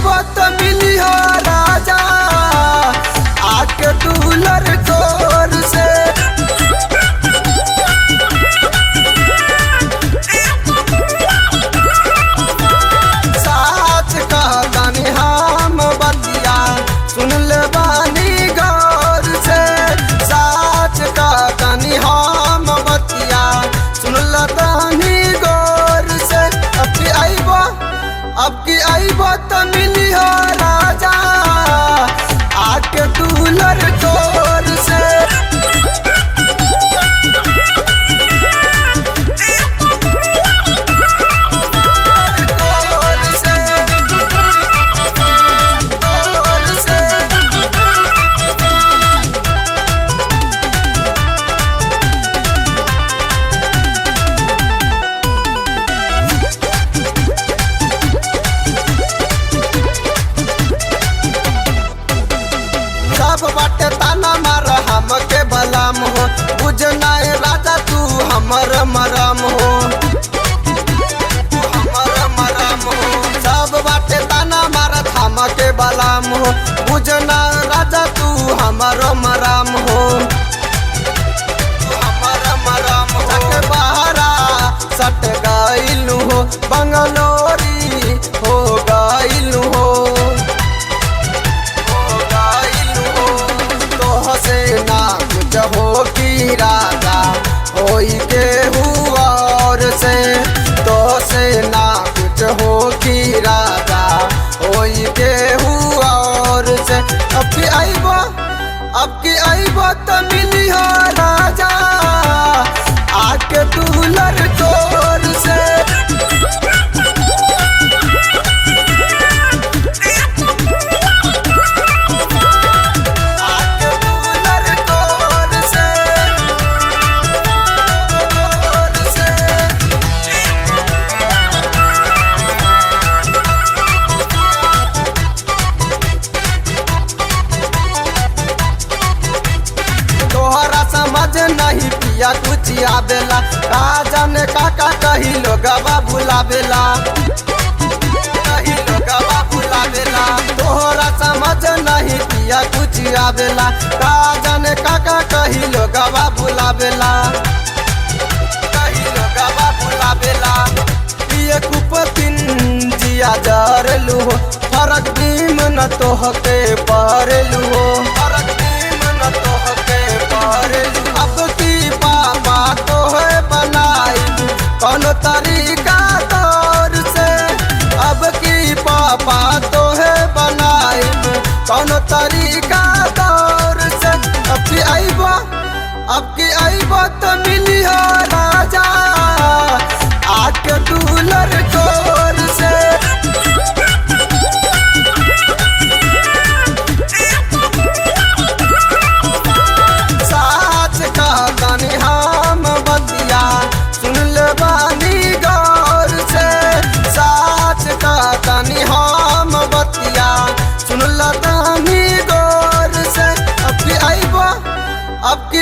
आईबो तो मिली हो राजा आके दूलर तोर से। साच कहतानी हम बतिया सुन ले बानी गौर से। साच कहतानी हम बतिया सुन ले बानी गौर से। अब की आईबो तो मिली हो राजा आके दूलर तोर से। सब बाटे ताना मार हमके बलाम हो बुझ नाय राजा तू हमर मरम हो। हमर मरम हो सब बाटे ताना मारत हमके बलाम हो बुझ ना राजा तू हमर मरम हो। हमर मरम हो बहरा सट गइलू हो बंगलोरी हो गइलू हो। ना कुछ हो की राजा होई के हुआ और से तो से ना कुछ हो की राजा होई के हुआ और से। अब की आईबो तो मिली हो राजा आके दूलर तोर से। समझ नहीं पिया कुछ आवेला का जाने काका कही लोगवा भुलावेला। कही लोगवा भुलावेला तोहरा समझ नहीं पिया कुछ आवेला का जाने काका कही लोगवा भुलावेला। कही लोगवा भुलावेला पिए कुपतिन जिया जरलू हो फरक दीम न तोहके परलू हो। फरक दीम न तोहके परलू अब की पापा तो है बनाई कौनो तरीका तौर से। अब की पापा तो है बनाई कौनो तरीका तौर से। अब की आईबो तो मिली हो राजा आके दूलर तोर से। कहतानी हम बतिया सुन ले बानी गौर से। साच कहतानी हम बतिया सुन ले बानी गौर से। अब की